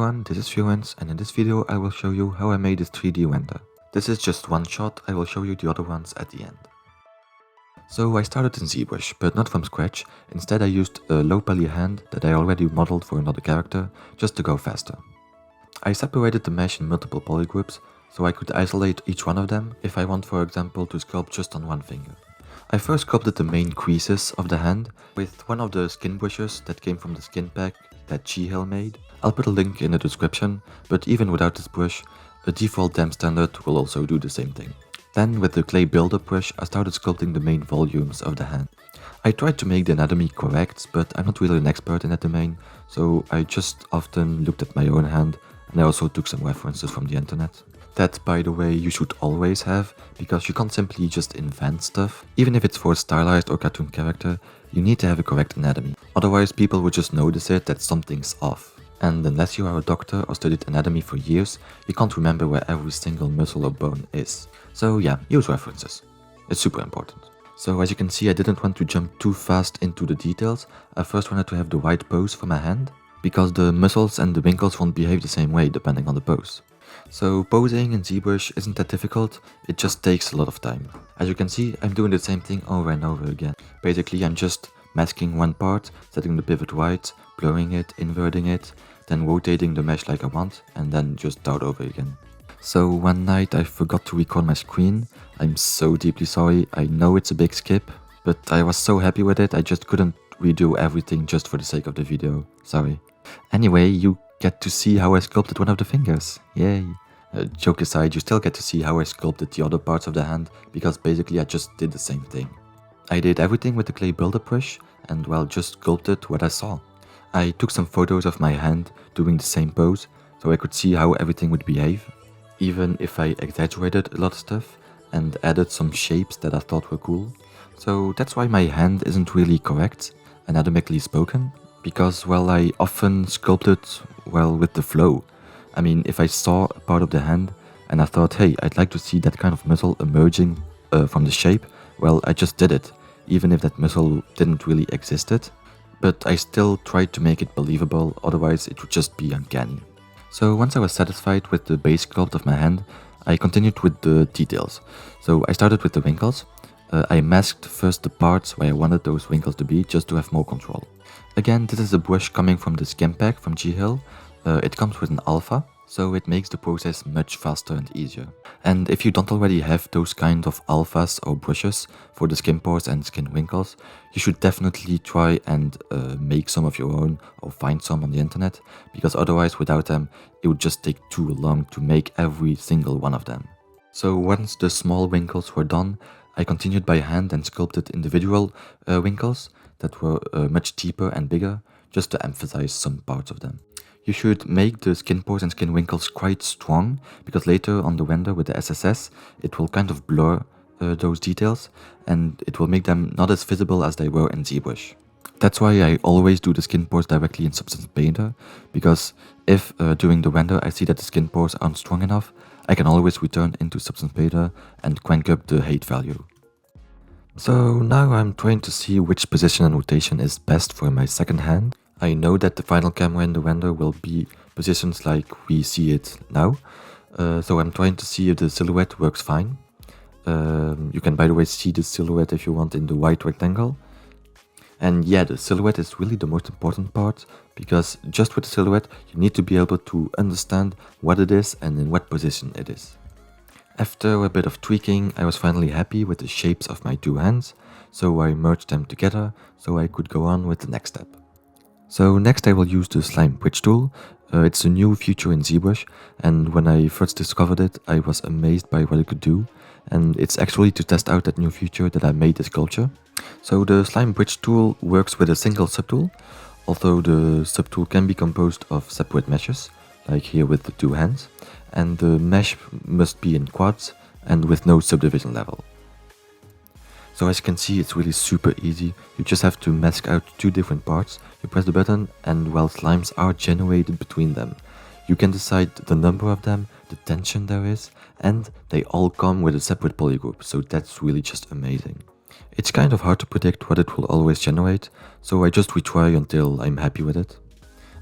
everyone, this is Furence, and in this video I will show you how I made this 3D render. This is just one shot, I will show you the other ones at the end. So I started in Zbrush, but not from scratch. Instead I used a low poly hand that I already modeled for another character, just to go faster. I separated the mesh in multiple polygroups, so I could isolate each one of them if I want, for example, to sculpt just on one finger. I first sculpted the main creases of the hand with one of the skin brushes that came from the skin pack that G-Hill made. I'll put a link in the description, but even without this brush, a default damp standard will also do the same thing. Then with the clay builder brush I started sculpting the main volumes of the hand. I tried to make the anatomy correct, but I'm not really an expert in that domain, so I just often looked at my own hand and I also took some references from the internet. That, by the way, you should always have, because you can't simply just invent stuff. Even if it's for a stylized or cartoon character, you need to have a correct anatomy. Otherwise people would just notice it that something's off. And unless you are a doctor or studied anatomy for years, you can't remember where every single muscle or bone is. So yeah, use references. It's super important. So as you can see, I didn't want to jump too fast into the details. I first wanted to have the right pose for my hand, because the muscles and the wrinkles won't behave the same way depending on the pose. So posing in Zbrush isn't that difficult, it just takes a lot of time. As you can see, I'm doing the same thing over and over again. Basically I'm just masking one part, setting the pivot right, blurring it, inverting it, then rotating the mesh like I want, and then just start over again. So one night I forgot to record my screen. I'm so deeply sorry, I know it's a big skip, but I was so happy with it I just couldn't redo everything just for the sake of the video, sorry. Anyway, you get to see how I sculpted one of the fingers, yay. Joke aside, you still get to see how I sculpted the other parts of the hand, because basically I just did the same thing. I did everything with the clay builder brush and well, just sculpted what I saw. I took some photos of my hand doing the same pose, so I could see how everything would behave, even if I exaggerated a lot of stuff and added some shapes that I thought were cool. So that's why my hand isn't really correct, anatomically spoken, because well, I often sculpted well with the flow. I mean, if I saw a part of the hand and I thought, hey, I'd like to see that kind of muscle emerging from the shape, well, I just did it, even if that muscle didn't really existed. But I still tried to make it believable, otherwise it would just be uncanny. So once I was satisfied with the base sculpt of my hand, I continued with the details. So I started with the wrinkles. I masked first the parts where I wanted those wrinkles to be, just to have more control. Again, this is a brush coming from the skin pack from G-Hill. It comes with an alpha, so it makes the process much faster and easier. And if you don't already have those kind of alphas or brushes for the skin pores and skin wrinkles, you should definitely try and make some of your own or find some on the internet, because otherwise without them it would just take too long to make every single one of them. So once the small wrinkles were done, I continued by hand and sculpted individual wrinkles that were much deeper and bigger, just to emphasize some parts of them. You should make the skin pores and skin wrinkles quite strong, because later on the render with the SSS, it will kind of blur those details, and it will make them not as visible as they were in Zbrush. That's why I always do the skin pores directly in Substance Painter, because if during the render I see that the skin pores aren't strong enough, I can always return into Substance Painter and crank up the height value. So now I'm trying to see which position and rotation is best for my second hand. I know that the final camera in the render will be positions like we see it now, so I'm trying to see if the silhouette works fine. You can by the way see the silhouette if you want in the white rectangle. And yeah, the silhouette is really the most important part, because just with the silhouette you need to be able to understand what it is and in what position it is. After a bit of tweaking, I was finally happy with the shapes of my two hands, so I merged them together so I could go on with the next step. So next I will use the slime bridge tool. It's a new feature in Zbrush, and when I first discovered it I was amazed by what it could do, and it's actually to test out that new feature that I made the sculpture. So the slime bridge tool works with a single subtool, although the subtool can be composed of separate meshes, like here with the two hands, and the mesh must be in quads and with no subdivision level. So as you can see, it's really super easy. You just have to mask out two different parts, you press the button, and well, slimes are generated between them. You can decide the number of them, the tension there is, and they all come with a separate polygroup, so that's really just amazing. It's kind of hard to predict what it will always generate, so I just retry until I'm happy with it.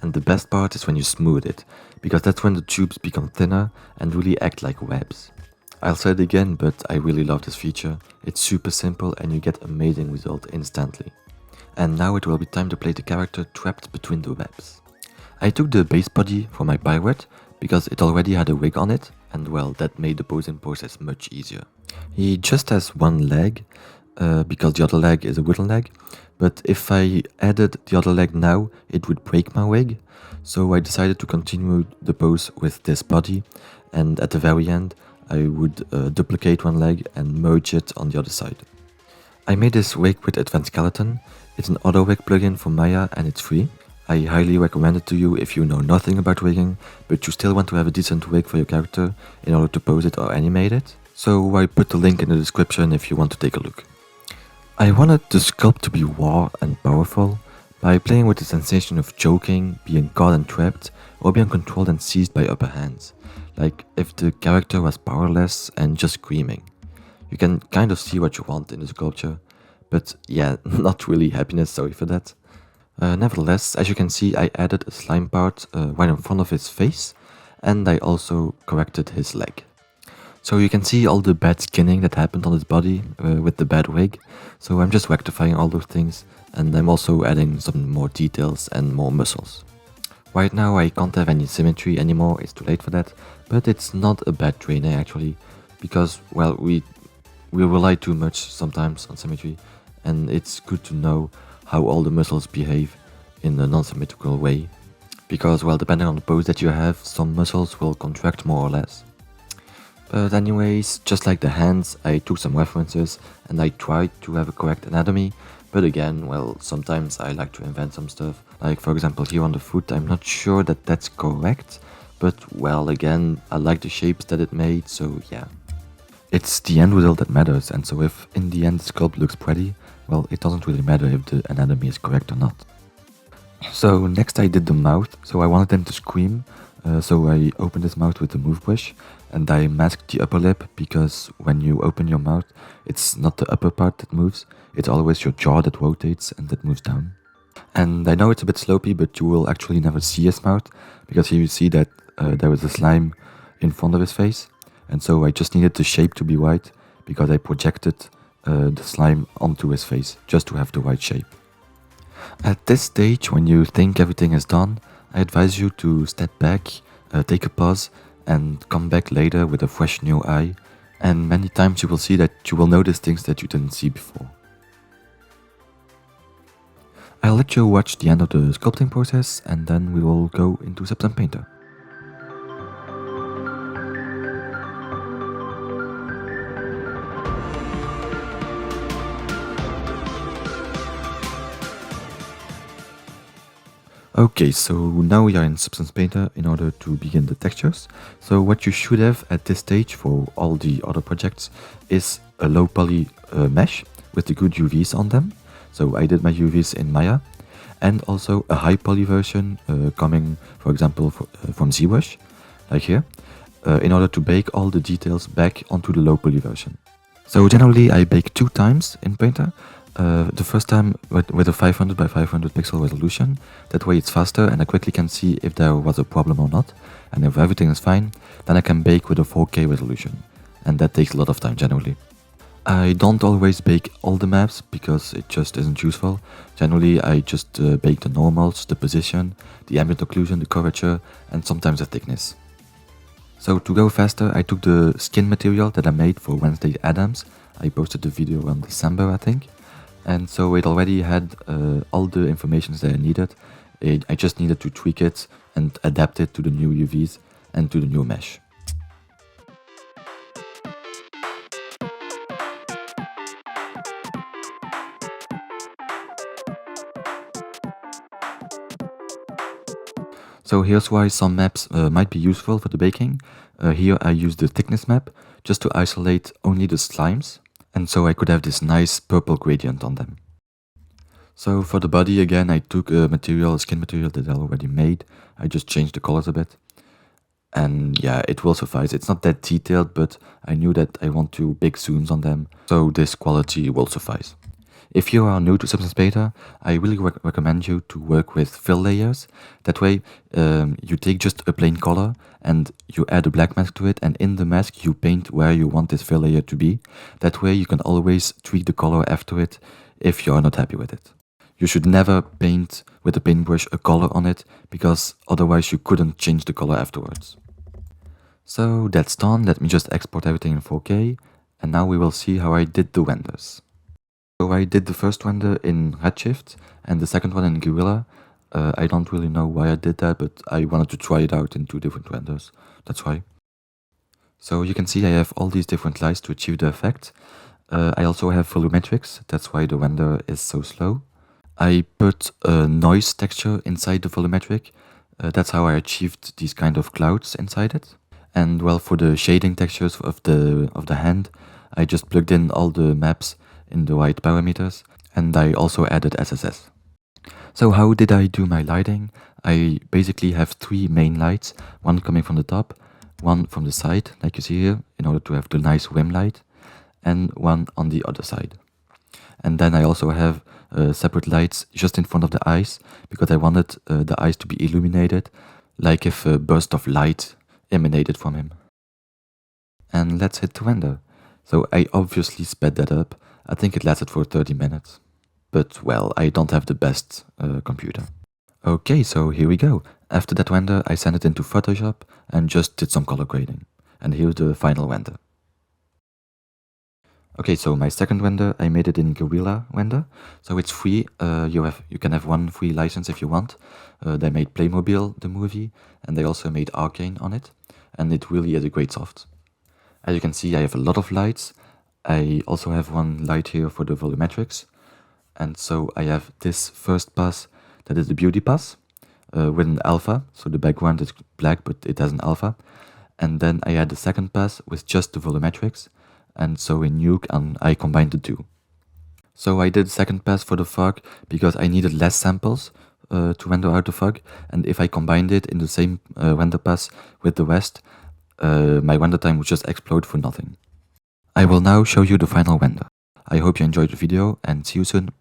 And the best part is when you smooth it, because that's when the tubes become thinner and really act like webs. I'll say it again, but I really love this feature. It's super simple and you get amazing result instantly. And now it will be time to play the character trapped between the webs. I took the base body for my pirate because it already had a wig on it, and well, that made the posing process much easier. He just has one leg, because the other leg is a wooden leg, but if I added the other leg now, it would break my wig, so I decided to continue the pose with this body, and at the very end, I would duplicate one leg and merge it on the other side. I made this wig with Advanced Skeleton. It's an auto wig plugin for Maya and it's free. I highly recommend it to you if you know nothing about wigging, but you still want to have a decent wig for your character in order to pose it or animate it. So I put the link in the description if you want to take a look. I wanted the sculpt to be raw and powerful by playing with the sensation of choking, being caught and trapped, or being controlled and seized by upper hands. Like if the character was powerless and just screaming. You can kind of see what you want in the sculpture, but yeah, not really happiness, sorry for that. Nevertheless, as you can see, I added a slime part right in front of his face, and I also corrected his leg. So you can see all the bad skinning that happened on his body with the bad wig, so I'm just rectifying all those things, and I'm also adding some more details and more muscles. Right now I can't have any symmetry anymore, it's too late for that, but it's not a bad trainer actually, because well, we rely too much sometimes on symmetry, and it's good to know how all the muscles behave in a non-symmetrical way, because well, depending on the pose that you have, some muscles will contract more or less. But anyways, just like the hands, I took some references and I tried to have a correct anatomy, but again, well, sometimes I like to invent some stuff. Like for example here on the foot, I'm not sure that that's correct, but well, again, I like the shapes that it made, so yeah. It's the end result that matters, and so if in the end the sculpt looks pretty, well, it doesn't really matter if the anatomy is correct or not. So next I did the mouth, so I wanted them to scream, so I opened his mouth with the move brush, and I masked the upper lip, because when you open your mouth, it's not the upper part that moves, it's always your jaw that rotates and that moves down. And I know it's a bit sloppy, but you will actually never see his mouth, because here you see that there is a slime in front of his face, and so I just needed the shape to be right, because I projected the slime onto his face, just to have the right shape. At this stage, when you think everything is done, I advise you to step back, take a pause, and come back later with a fresh new eye, and many times you will see that you will notice things that you didn't see before. I'll let you watch the end of the sculpting process, and then we will go into Substance Painter. Okay, so now we are in Substance Painter in order to begin the textures. So what you should have at this stage for all the other projects is a low poly mesh with the good UVs on them. So I did my UVs in Maya, and also a high poly version coming, for example, from Zbrush, like here, in order to bake all the details back onto the low poly version. So generally I bake 2 times in Painter. The first time with a 500 by 500 pixel resolution, that way it's faster and I quickly can see if there was a problem or not, and if everything is fine, then I can bake with a 4K resolution, and that takes a lot of time generally. I don't always bake all the maps because it just isn't useful. Generally I just bake the normals, the position, the ambient occlusion, the curvature, and sometimes the thickness. So to go faster, I took the skin material that I made for Wednesday Addams. I posted the video on December, I think. And so it already had all the information that I needed. I just needed to tweak it and adapt it to the new UVs and to the new mesh. So here's why some maps might be useful for the baking. Here I used the thickness map just to isolate only the slimes, and so I could have this nice purple gradient on them. So for the body again, I took a skin material that I already made. I just changed the colors a bit. And yeah, it will suffice. It's not that detailed, but I knew that I want to big zooms on them, so this quality will suffice. If you are new to Substance Beta, I really recommend you to work with fill layers. That way you take just a plain color and you add a black mask to it, and in the mask you paint where you want this fill layer to be. That way you can always tweak the color after it if you are not happy with it. You should never paint with a paintbrush a color on it, because otherwise you couldn't change the color afterwards. So that's done. Let me just export everything in 4K, and now we will see how I did the renders. So I did the first render in Redshift and the second one in Gorilla. I don't really know why I did that, but I wanted to try it out in 2 different renders. That's why. So you can see I have all these different lights to achieve the effect. I also have volumetrics, that's why the render is so slow. I put a noise texture inside the volumetric. That's how I achieved these kind of clouds inside it. And well, for the shading textures of the hand, I just plugged in all the maps in the right parameters, and I also added SSS. So how did I do my lighting? I basically have 3 main lights, one coming from the top, one from the side, like you see here, in order to have the nice rim light, and one on the other side. And then I also have separate lights just in front of the eyes, because I wanted the eyes to be illuminated, like if a burst of light emanated from him. And let's hit the render. So I obviously sped that up. I think it lasted for 30 minutes. But well, I don't have the best computer. Okay, so here we go. After that render, I sent it into Photoshop and just did some color grading. And here's the final render. Okay, so my second render, I made it in Gorilla render. So it's free. You can have one free license if you want. They made Playmobil, the movie, and they also made Arcane on it. And it really is a great soft. As you can see, I have a lot of lights. I also have one light here for the volumetrics. And so I have this first pass, that is the beauty pass, with an alpha. So the background is black, but it has an alpha. And then I had the second pass with just the volumetrics. And so in Nuke, I combined the two. So I did the second pass for the fog because I needed less samples to render out the fog. And if I combined it in the same render pass with the rest, my render time would just explode for nothing. I will now show you the final render. I hope you enjoyed the video and see you soon.